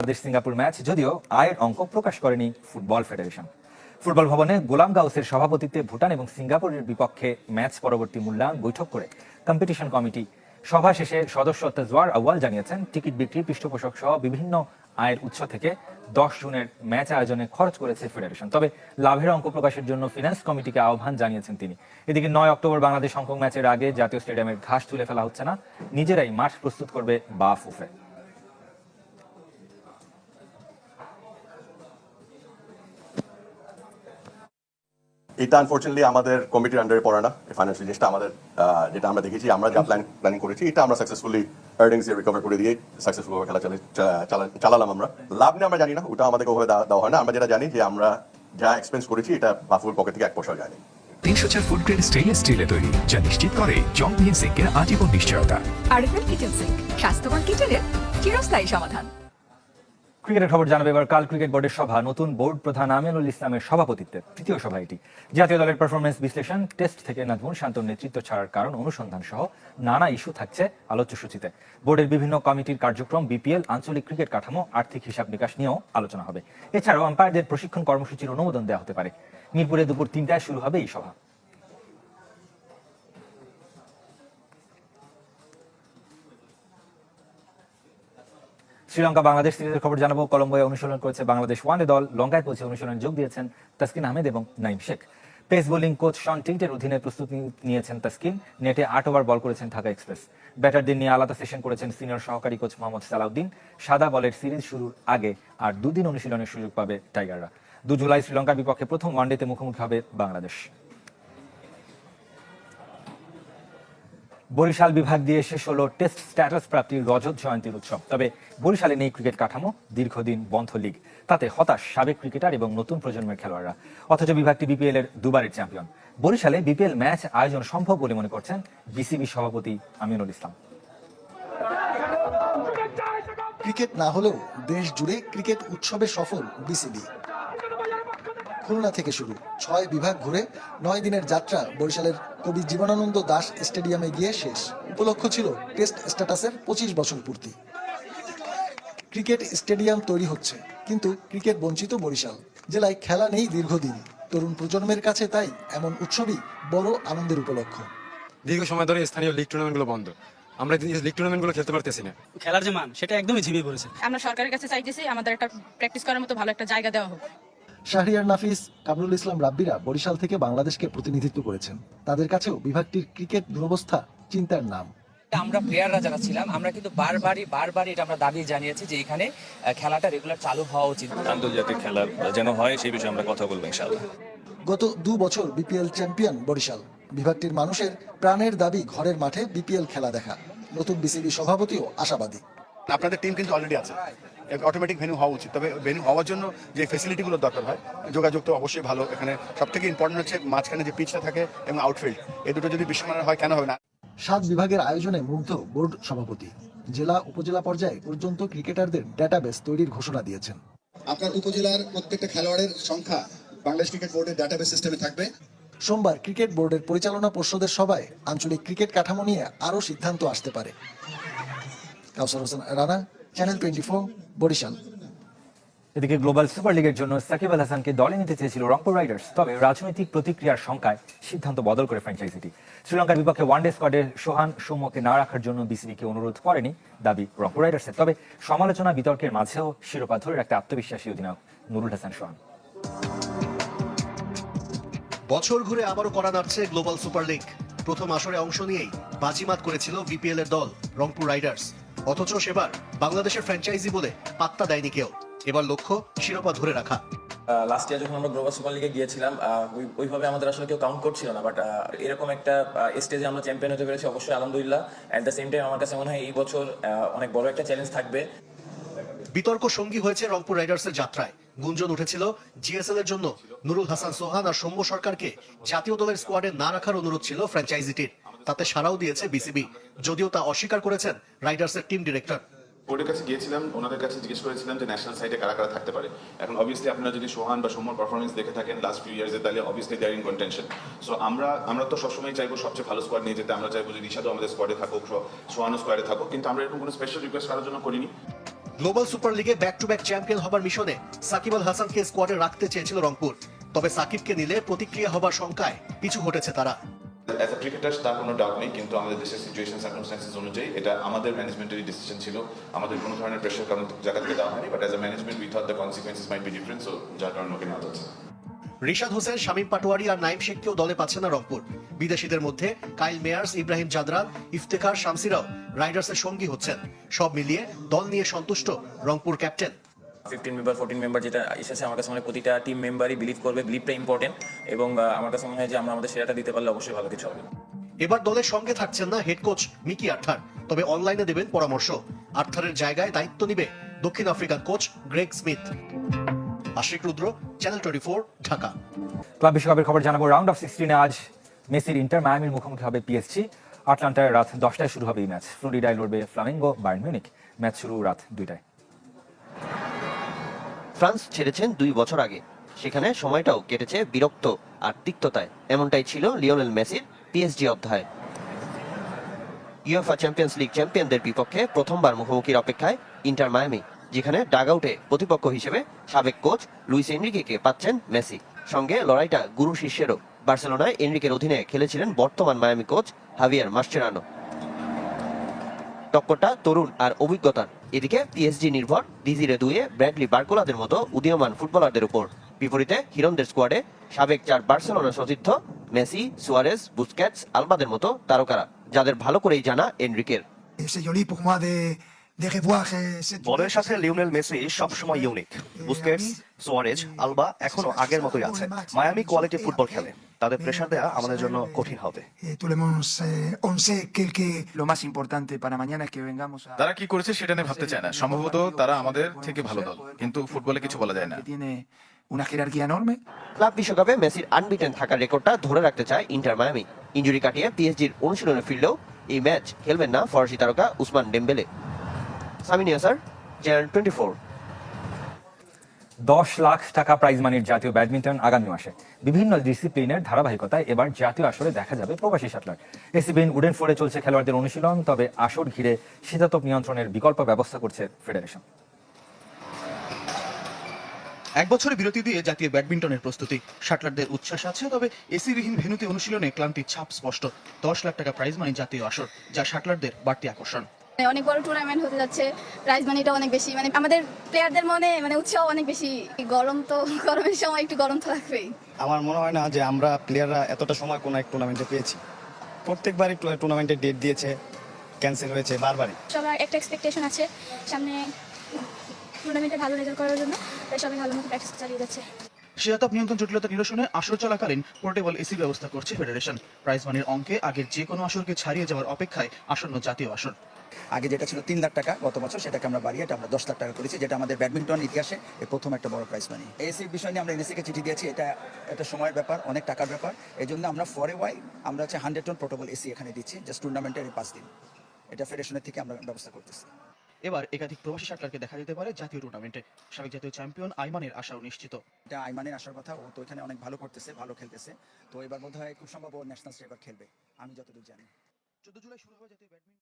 Bangladesh Singapore match যদিও আয়ের অঙ্ক প্রকাশ করেনি ফুটবল ফেডারেশন। ফুটবল ভবনে গোলাম গাউসের সভাপতিত্বে ভুটান এবং সিঙ্গাপুরের বিপক্ষে ম্যাচ পরবর্তী মূল্যায়ন বৈঠক করে কম্পিটিশন কমিটি সভা শেষে সদস্য তাজওয়ার আউয়াল জানিয়েছেন, টিকিট বিক্রি, পৃষ্ঠপোষক সহ বিভিন্ন আয়ের উৎস থেকে 10 জুনের ম্যাচ আয়োজনে খরচ করেছে ফেডারেশন। তবে লাভের অঙ্ক প্রকাশের জন্য ফিনান্স কমিটিকে আহ্বান জানিয়েছেন তিনি। এদিকে 9 অক্টোবর বাংলাদেশ হংকং ম্যাচের আগে জাতীয় স্টেডিয়ামের ঘাস তুলে ফেলা হচ্ছে না, নিজেরাই মাঠ প্রস্তুত করবে বাফুফে। এটা আনফরচুনেটলি আমাদের কমিটির আন্ডারে পড়ে না। ফাইন্যান্সিয়াল জিনিসটা আমাদের যেটা আমরা দেখেছি, আমরা যা প্ল্যানিং করেছি এটা আমরা সাকসেসফুলি আর্নিংস রিকভার করে দিয়ে সাকসেসফুল খেলা চালালাম। আমরা লাভ নিয়ে আমরা জানি না, ওটা আমাদেরকে ওভাবে দেওয়া হয় না। আমরা যেটা জানি যে আমরা যা এক্সপেন্স করেছি এটা বাফুর পকেট থেকে 1 পয়সা যায়নি। 304 ফুড গ্রেড স্টেইনলেস স্টিলে তৈরি, যা নিশ্চিত করে জংবিহীন সিঙ্কের আজীবন নিশ্চয়তা। আরএফএল কিচেন সিঙ্ক, স্বাস্থ্যবান কিচেনের চিরস্থায়ী সমাধান। ক্রিকেটের খবর জানাবে এবার। কাল ক্রিকেট বোর্ডের সভা, নতুন বোর্ড প্রধান আমিনুল ইসলামের সভাপতিত্বে তৃতীয় সভা এটি। জাতীয় দলের পারফরমেন্স বিশ্লেষণ, টেস্ট থেকে নাজমুল শান্তর নেতৃত্ব ছাড়ার কারণ অনুসন্ধান সহ নানা ইস্যু থাকছে আলোচ্যসূচিতে। বোর্ডের বিভিন্ন কমিটির কার্যক্রম, বিপিএল, আঞ্চলিক ক্রিকেট কাঠামো, আর্থিক হিসাব নিকাশ নিয়েও আলোচনা হবে। এছাড়াও আম্পায়ারদের প্রশিক্ষণ কর্মসূচির অনুমোদন দেওয়া হতে পারে। মিরপুরে দুপুর 3টায় শুরু হবে এই সভা। শ্রীলঙ্কা বাংলাদেশ সিরিজের খবর জানাবো। কলম্বোয় অনুশীলন করেছে বাংলাদেশ ওয়ানডে দল। লঙ্কায় পৌঁছে অনুশীলনে যোগ দিয়েছেন তাসকিন আহমেদ এবং Naim Sheikh. Pace bowling coach Shaun টিল্টের অধীনে প্রস্তুতি নিয়েছেন তাসকিন। নেটে 8 ওভার বল করেছেন ঢাকা এক্সপ্রেস। ব্যাটারদের নিয়ে আলাদা সেশন করেছেন সিনিয়র সহকারী কোচ মোহাম্মদ সালাউদ্দিন। সাদা বলের সিরিজ শুরুর আগে আর 2 দিন অনুশীলনের সুযোগ পাবে টাইগাররা। 2 জুলাই শ্রীলঙ্কার বিপক্ষে প্রথম ওয়ানডেতে মুখোমুখি হবে বাংলাদেশ। বরিশাল বিভাগ দিয়ে শেষ হলো টেস্ট স্ট্যাটাস প্রাপ্তির রজত জয়ন্তীর উৎসব। তবে বরিশালে নেই ক্রিকেট কাঠামো, দীর্ঘদিন বন্ধ লিগ। তাতে হতাশ সাবেক ক্রিকেটার এবং নতুন প্রজন্মের খেলোয়াড়রা। অথচ বিভাগটি বিপিএল এর দুবারের চ্যাম্পিয়ন। বরিশালে বিপিএল ম্যাচ আয়োজন সম্ভব বলে মনে করছেন বিসিবি সভাপতি আমিনুল ইসলাম। ক্রিকেট না হলেও দেশ জুড়ে ক্রিকেট উৎসবে সফল বিসিবি। খুলনা থেকে শুরু 6 বিভাগ ঘুরে 9 দিনের যাত্রা বরিশালের কবি জীবনানন্দ দাস স্টেডিয়ামে গিয়ে শেষ। উপলক্ষ ছিল টেস্ট স্ট্যাটাসের 25 বছর পূর্তি। ক্রিকেট স্টেডিয়াম তৈরি হচ্ছে, কিন্তু ক্রিকেট বঞ্চিত বরিশাল জেলায় খেলা নেই দীর্ঘদিন। তরুণ প্রজন্মের কাছে তাই এমন উৎসবই বড় আনন্দের উপলক্ষ। দীর্ঘ সময় ধরে স্থানীয় লিগ টুর্নামেন্টগুলো বন্ধ, আমরা লিগ টুর্নামেন্টগুলো খেলতে পারতেছি না। খেলার যে মান সেটা একদমই ঝিমিয়ে পড়েছে। আমরা সরকারের কাছে চাইতেছি আমাদের একটা প্র্যাকটিস করার মতো ভালো একটা জায়গা দেওয়া হোক। শাহরিয়ার নাফিস, কামরুল ইসলাম রাব্বিরা বরিশাল থেকে বাংলাদেশকে প্রতিনিধিত্ব করেছেন। তাদের কাছেও বিভাগটির ক্রিকেট দুরবস্থা চিন্তার নাম। আমরা প্লেয়াররা যারা ছিলাম, আমরা কিন্তু বারবারই এটা আমরা দাবি জানিয়েছি যে এখানে খেলাটা রেগুলার চালু হওয়া উচিত। আন্তর্জাতিক খেলা যেন হয় সেই বিষয়ে আমরা কথা বলবো ইনশাআল্লাহ। গত 2 বছর বিপিএল চ্যাম্পিয়ন বরিশাল। বিভাগটির মানুষের প্রাণের দাবি ঘরের মাঠে বিপিএল খেলা দেখা। নতুন বিসিবি সভাপতিও আশাবাদী। আপনাদের টিম কিন্তু অলরেডি আছে, অটোমেটিক ভেন্যু হওয়া উচিত। তবে ভেন্যু হওয়ার জন্য যে ফেসিলিটিগুলো দরকার হয়, যোগাযোগ তো অবশ্যই ভালো। এখানে সব থেকে ইম্পর্টেন্ট হচ্ছে মাঝখানে যে পিচটা থাকে এবং আউটফিল্ড, এই দুটো যদি বিশ্বমানের হয় কেন হবে না। 7 বিভাগের আয়োজনে মুগ্ধ বোর্ড সভাপতি। জেলা উপজেলা পর্যায়ে পর্যন্ত ক্রিকেটারদের ডেটাবেস তৈরির ঘোষণা দিয়েছেন। আপনার উপজেলার প্রত্যেকটা খেলোয়াড়ের সংখ্যা বাংলাদেশ ক্রিকেট বোর্ডের ডেটাবেস সিস্টেমে থাকবে। সোমবার ক্রিকেট বোর্ডের পরিচালনা পর্ষদের সভায় আঞ্চলিক ক্রিকেট কাঠামো নিয়ে আরও সিদ্ধান্ত আসতে পারে। কাউসার হোসেন রানা, চ্যানেল 24, বরিশাল। এদিকে গ্লোবাল সুপার লিগের জন্য সাকিব আল হাসানকে দলে নিতে চেয়েছিল রংপুর রাইডার্স। তবে রাজনৈতিক প্রতিক্রিয়ার শঙ্কায় সিদ্ধান্ত বদল করে ফ্র্যাঞ্চাইজিটি। শ্রীলঙ্কার বিপক্ষে ওয়ানডে স্কোয়াডে সোহান সৌম্যকে না রাখার জন্য বিসিবিকে অনুরোধ করেনি দাবি রংপুর রাইডার্সের। তবে সমালোচনা বিতর্কের মাঝেও শিরোপা ধরে রাখতে আত্মবিশ্বাসী অধিনায়ক নুরুল হাসান সোহান। বছর ঘুরে আবারও করা নাড়ছে গ্লোবাল সুপার লিগ। প্রথম আসরে অংশ নিয়েই বাজিমাত করেছিল বিপিএল এর দল রংপুর রাইডার্স। অথচ সেবার বাংলাদেশের ফ্র্যাঞ্চাইজি বলে পাত্তা দেয়নি কেউ। এবার লক্ষ্য শিরোপা ধরে রাখা। লাস্ট ইয়ার যখন আমরা গ্লোবাল সুপার লিগে গিয়েছিলাম, ওইভাবে আমাদের আসলে কেউ কাউন্ট করছিল না, বাট এরকম একটা স্টেজে আমরা চ্যাম্পিয়ন হতে পেরেছি, অবশ্যই আলহামদুলিল্লাহ। অ্যাট দ্য সেম টাইম আমার কাছে মনে হয় এই বছর অনেক বড় একটা চ্যালেঞ্জ থাকবে। বিতর্ক সঙ্গী হয়েছে রংপুর রাইডার্সের যাত্রায়। গুঞ্জন উঠেছিল জিএসএল এর জন্য নুরুল হাসান সোহান আর সৌম্য সরকারকে জাতীয় দলের স্কোয়াডে না রাখার অনুরোধ ছিল ফ্র্যাঞ্চাইজিটির। তাতে সাড়াও দিয়েছে বিসিবি, যদিও তা অস্বীকার করেছেন রাইডার্সের টিম ডিরেক্টর। বোর্ডের কাছে গিয়েছিলাম, ওনাদের কাছে জিজ্ঞেস করেছিলাম যে ন্যাশনাল সাইডে কারা কারা থাকতে পারে। এখন অবভিয়াসলি আপনারা যদি সোহান বা সৌম্যর পারফরমেন্স দেখে থাকেন লাস্ট ফিউ ইয়ার্সে, তাহলে obviously they are in contention. So আমরা তো সবসময় চাইবো সবচেয়ে ভালো স্কোয়াড নিয়ে যেতে। আমরা চাইবো যে রিশাদও আমাদের স্কোয়াডে থাকুক, সোহানও স্কোয়াডে থাকুক, কিন্তু আমরা এরকম কোনো স্পেশাল রিকোয়েস্ট করার জন্য করিনি। গ্লোবাল সুপার লিগে ব্যাক টু ব্যাক চ্যাম্পিয়ন হবার মিশনে সাকিব আল হাসানকে স্কোয়াডে রাখতে চেয়েছিল রংপুর, তবে সাকিবকে নিলে প্রতিক্রিয়া হবার শঙ্কায় পিছু হটেছে তারা। অ্যাজ এ ক্রিকেটার তার কোনো ডাউট নেই, কিন্তু আমাদের দেশের সিচুয়েশন সার্কামস্ট্যান্সেস অনুযায়ী এটা আমাদের ম্যানেজমেন্টেরই ডিসিশন ছিল। আমাদের কোনো ধরনের প্রেশার কারণ জায়গা থেকে দেওয়া হয়নি, but as a management we thought the consequences might be different, so যার কারণে ওকে নেওয়া যাচ্ছে। রিশাদ হোসেন, শামীম পাটোয়ারি আর নাইম শেখকেও দলে পাচ্ছে না রংপুর। বিদেশিদের মধ্যে কাইল মেয়ার্স, ইব্রাহিম জাদরান, ইফতেখার শামসিরাও রাইডার্সের সঙ্গী হচ্ছেন। সব মিলিয়ে দল নিয়ে সন্তুষ্ট রংপুর ক্যাপ্টেন। 15 মেম্বার 14 মেম্বার যেটা এসেছে, আমার কাছে মনে হয় প্রতিটা টিম মেম্বারই বিলিভ করবে, বিলিভটা ইম্পর্টেন্ট, এবং আমার কাছে মনে হয় যে আমরা আমাদের সেরাটা দিতে পারলে অবশ্যই ভালো কিছু হবে। এবার দলের সঙ্গে থাকছেন না হেড কোচ মিকি আর্থার, তবে অনলাইনে দেবেন পরামর্শ। আর্থারের জায়গায় দায়িত্ব নিবে দক্ষিণ আফ্রিকার কোচ গ্রেগ স্মিথ। আশিক রুদ্র, চ্যানেল 24, ঢাকা। ক্লাব বিশ্বকাপের খবর জানাবো। রাউন্ড অফ 16-এ আজ মেসির ইন্টার মায়ামির মুখোমুখি হবে পিএসজি। আটলান্টায় রাত 10টায় শুরু হবে এই ম্যাচ। ফ্লোরিডায় লড়বে ফ্লামিঙ্গো বায়ার্ন মিউনিখ। ম্যাচ শুরু রাত 2টায়। ফ্রান্স ছেড়েছেন 2 বছর আগে, সেখানে সময়টাও কেটেছে বিরক্ত আর তিক্ততায়। এমনটাই ছিল লিওনেল মেসির পিএসজি অধ্যায়। ইউএফা চ্যাম্পিয়ন্স লিগ চ্যাম্পিয়নদের বিপক্ষে প্রথমবার মুখোমুখির অপেক্ষায় ইন্টার মায়ামি, যেখানে ডাগআউটে প্রতিপক্ষ হিসেবে সাবেক কোচ লুইস এনরিকেকে পাচ্ছেন মেসি। সঙ্গে লড়াইটা গুরু শিষ্যেরও। বার্সেলোনায় এনরিকের অধীনে খেলেছিলেন বর্তমান মায়ামি কোচ হাভিয়ার মাস্চেরানো। টক্করটা তরুণ আর অভিজ্ঞতার। এদিকে পিএসজি নির্ভর ডিজিরে দুয়ে ব্র্যাডলি বার্কোলাদের মতো উদীয়মান ফুটবলারদের উপর। বিপরীতে হিরনদের স্কোয়াডে সাবেক 4 বার্সেলোনা সতীর্থ মেসি, সুয়ারেজ, বুস্কেটস, আলবাদের মতো তারকারা, যাদের ভালো করেই জানা এনরিকের। বলের সাথে লিওনেল মেসি সবসময় ইউনিক। বুস্কেটস, সুয়ারেজ, আলবা এখনো আগের মতোই আছে। মায়ামি কোয়ালিটি ফুটবল খেলে, তাদের প্রেসার দেয়া আমাদের জন্য কঠিন হবে। তারা কি করেছে সেটা নিয়ে ভাবতে চায় না, সম্ভবত তারা আমাদের থেকে ভালো দল, কিন্তু ফুটবলে কিছু বলা যায় না। ক্লাব বিশ্বকাপে মেসির আনবিটেন থাকার রেকর্ডটা ধরে রাখতে চায় ইন্টার মায়ামি। ইনজুরি কাটিয়ে পিএসজির অনুশীলনে ফিরলেও এই ম্যাচ খেলবেন না ফরাসি তারকা উসমান ডেম্বেলে। সামিনিয়া স্যার, চ্যানেল 24। 10 লাখ টাকা প্রাইজ মানির জাতীয় ব্যাডমিন্টন আগামী মাসে। বিভিন্ন ডিসিপ্লিনের ধারাবাহিকতায় এবার জাতীয় আসরে দেখা যাবে প্রবাসী শাটলার। এসিবিন উডেন ফোরে চলছে খেলোয়াড়দের অনুশীলন, তবে আসর ঘিরে শীতাতপ নিয়ন্ত্রণের বিকল্প ব্যবস্থা করছে ফেডারেশন। 1 বছরের বিরতি দিয়ে জাতীয় ব্যাডমিন্টনের প্রস্তুতি। শাটলারদের উচ্ছ্বাস আছে, তবে এসিবিহীন ভেন্যুতে অনুশীলনে ক্লান্তির ছাপ স্পষ্ট। 10 লাখ টাকা প্রাইজ মানি জাতীয় আসর, যা শাটলারদের বাড়তি আকর্ষণ। অনেক বড় টুর্নামেন্ট হতে যাচ্ছে, প্রাইজ মানিটা অনেক বেশি, আমাদের প্লেয়ারদের মনে উৎসাহ অনেক বেশি। গরম তো, গরমের সময় একটু গরম তো লাগবেই। আমার মনে হয় না যে আমরা প্লেয়াররা এতটা সময় কোনো এক টুর্নামেন্টে পেয়েছি। প্রত্যেকবারই টুর্নামেন্টের ডেট দিয়েছে, ক্যান্সেল হয়েছে বারবারই। সবার একটা এক্সপেকটেশন আছে সামনে টুর্নামেন্টে ভালো রেজাল্ট করার জন্য, তাই সবাই ভালো মতো প্র্যাকটিস চালিয়ে যাচ্ছে। শীতাতপ নিয়ন্ত্রণ জটিলতা নিরসনে আসর চলাকালীন পোর্টেবল এসি ব্যবস্থা করছে ফেডারেশন। প্রাইজ মানির অঙ্কে আগের যে কোনো আসরকে ছাড়িয়ে যাওয়ার অপেক্ষায় আসন্ন জাতীয় আসর। আগে যেটা ছিল 3 লাখ টাকা গত বছর, সেটাকে আমরা বাড়িয়ে আমরা 10 লাখ টাকা করেছি, যেটা আমাদের ব্যাডমিন্টন ইতিহাসে প্রথম একটা বড় প্রাইজ মানি। এসির বিষয় নিয়ে আমরা এনএসিকে চিঠি দিয়েছি, এটা একটা সময়ের ব্যাপার, অনেক টাকার ব্যাপার। এই জন্য আমরা ফর এ ওয়াই আমরা 100 টন পোর্টেবল এসি এখানে দিচ্ছি, জাস্ট টুর্নামেন্টের 5 দিন। এটা ফেডারেশনের থেকে আমরা ব্যবস্থা করতেছি। এবার একাধিক প্রবাসী শাটলারকে দেখা যেতে পারে জাতীয় টুর্নামেন্টে। সাবেক জাতীয় চ্যাম্পিয়ন আইমানের আশাও নিশ্চিত। এটা আইমানের আসার কথা, ও তো এখানে অনেক ভালো করতেছে, ভালো খেলতেছে। তো এবার বোধহয় খুব সম্ভব ও ন্যাশনাল স্টেজে খেলবে, আমি যতদূর জানি। 14 জুলাই শুরু হবে জাতীয় ব্যাডমিন্টন